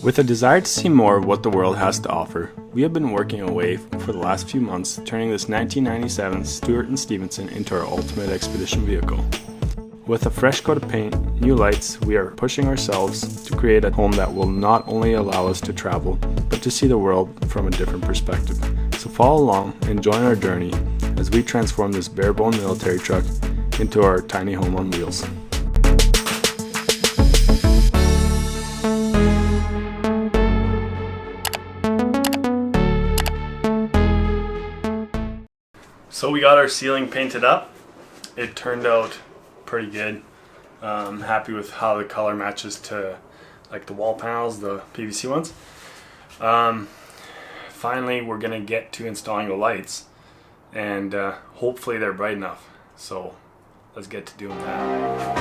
With a desire to see more of what the world has to offer, we have been working away for the last few months, turning this 1997 Stewart & Stevenson into our ultimate expedition vehicle. With a fresh coat of paint, new lights, we are pushing ourselves to create a home that will not only allow us to travel, but to see the world from a different perspective. So follow along and join our journey as we transform this bare-bone military truck into our tiny home on wheels. So we got our ceiling painted up. It turned out pretty good. Happy with how the color matches to like the wall panels, the PVC ones. Finally, we're gonna get to installing the lights, and hopefully they're bright enough. So let's get to doing that.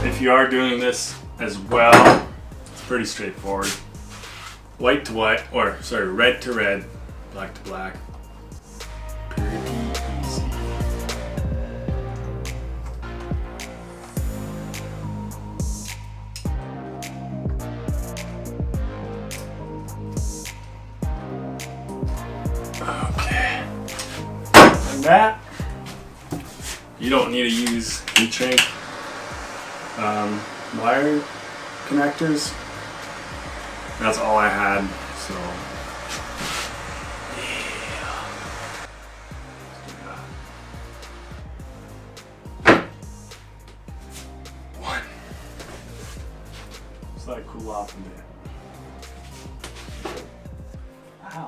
If you are doing this as well, it's pretty straightforward. White to white, or sorry, red to red, black to black. Pretty easy. Okay. And that, you don't need to use heat shrink. Wire connectors, that's all I had, so yeah. One. Just let it cool off a bit. Wow.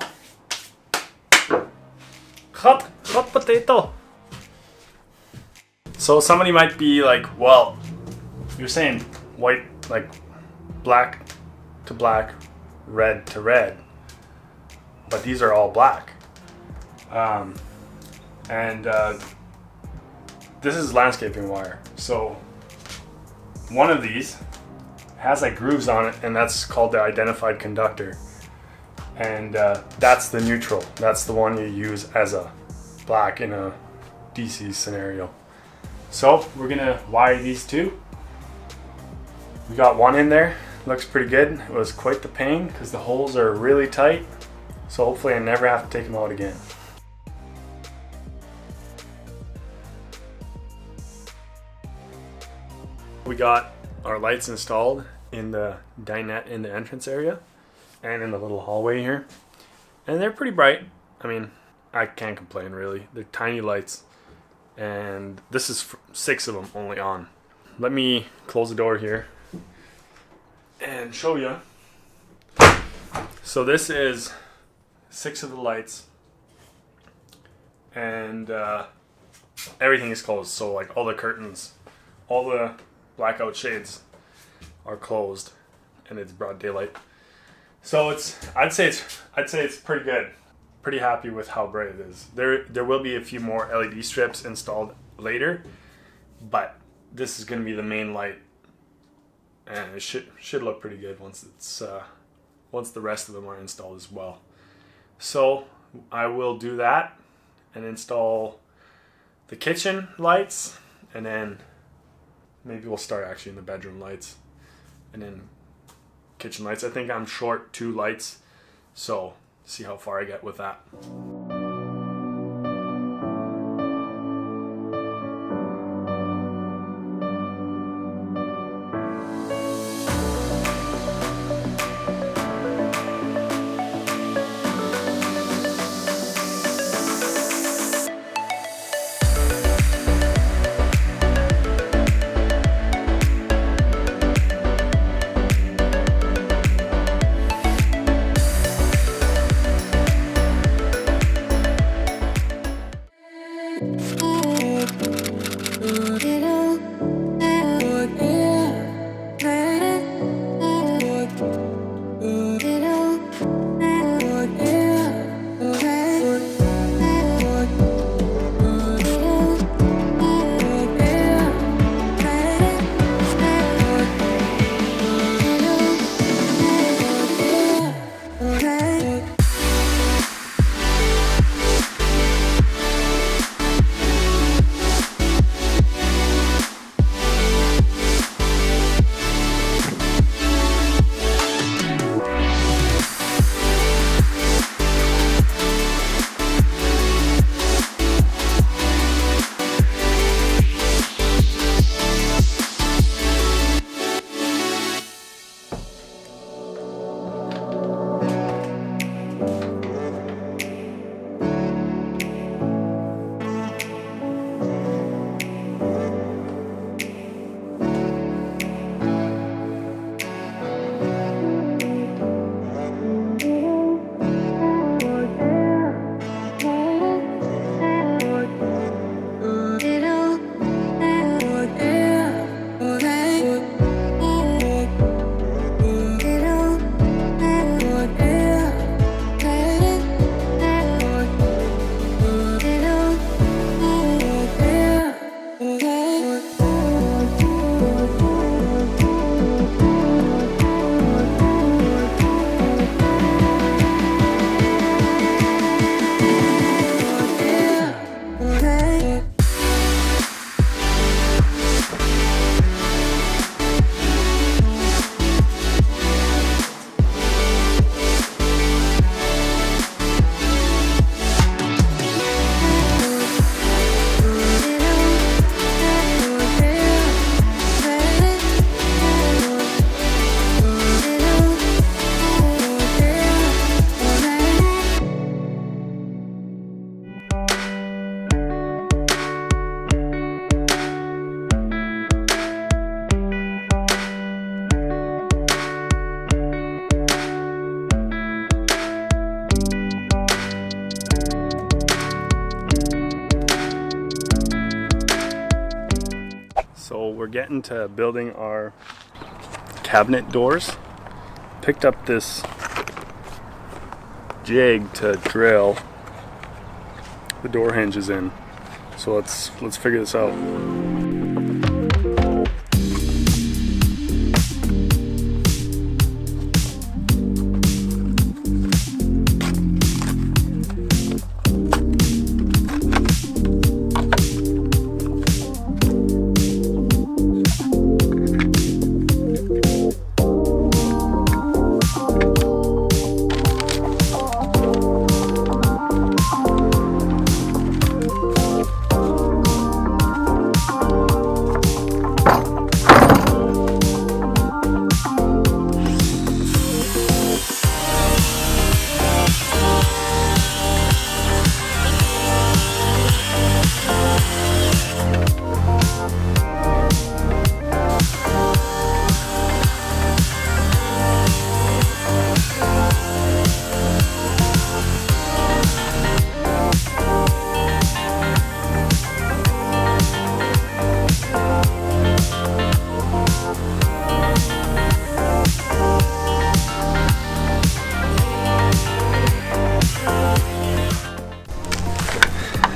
Hot potato. So somebody might be like, well, you're saying white, like black to black, red to red, but these are all black. This is landscaping wire. So one of these has like grooves on it, and that's called the identified conductor. And that's the neutral. That's the one you use as a black in a DC scenario. So we're gonna wire these two. We got one in there, looks pretty good. It was quite the pain because the holes are really tight. So hopefully I never have to take them out again. We got our lights installed in the dinette in the entrance area and in the little hallway here. And they're pretty bright. I mean, I can't complain really. They're tiny lights. And this is 6 of them only on. Let me close the door here and show you. So this is 6 of the lights, and everything is closed. So like all the curtains, all the blackout shades are closed, and it's broad daylight. So I'd say it's pretty good. Pretty happy with how bright it is. There will be a few more LED strips installed later, but this is going to be the main light. And it should look pretty good once the rest of them are installed as well. So I will do that and install the kitchen lights, and then maybe we'll start actually in the bedroom lights, and then kitchen lights. I think I'm short 2 lights, so see how far I get with that. we're getting to building our cabinet doors. Picked up this jig to drill the door hinges in. So let's figure this out.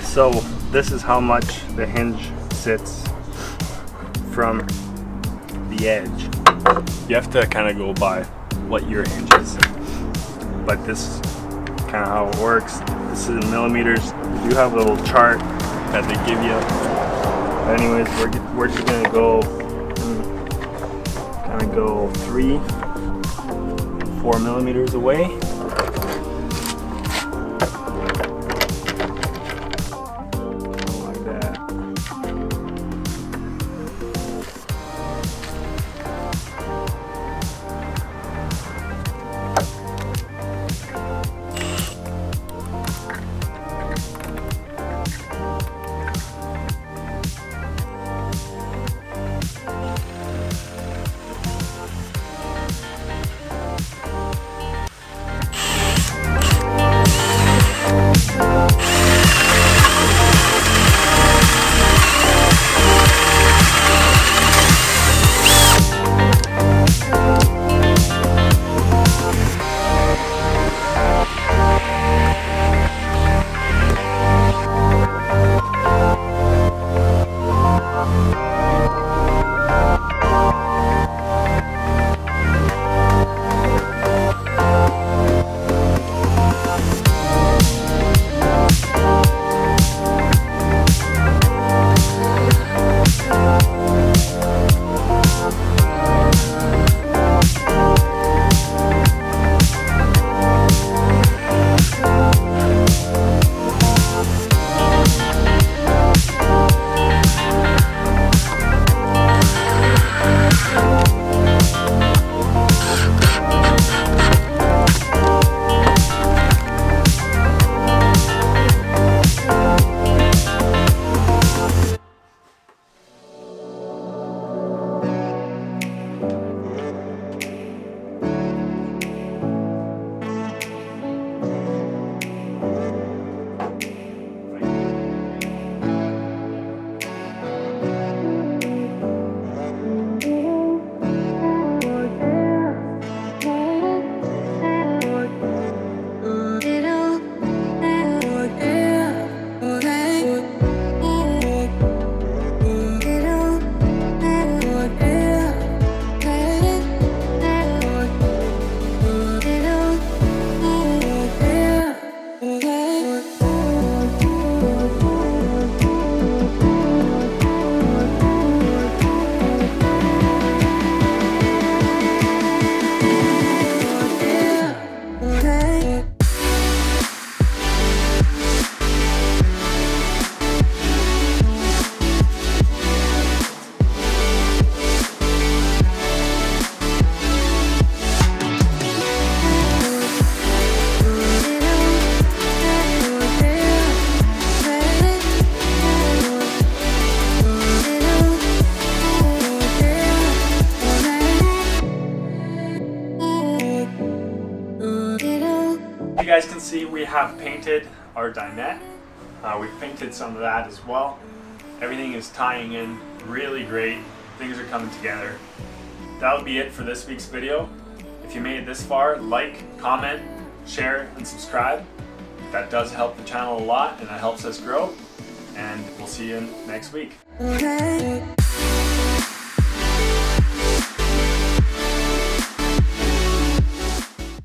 So this is how much the hinge sits from the edge. You have to kind of go by what your hinge is, but this is kind of how it works. This is in millimeters. You do have a little chart that they give you. But anyways, we're just gonna go kind of go 3-4 millimeters away. You guys can see we have painted our dinette. We've painted some of that as well. Everything is tying in really great. things are coming together. That'll be it for this week's video. If you made it this far, like, comment, share, and subscribe. That does help the channel a lot, and that helps us grow. And we'll see you next week.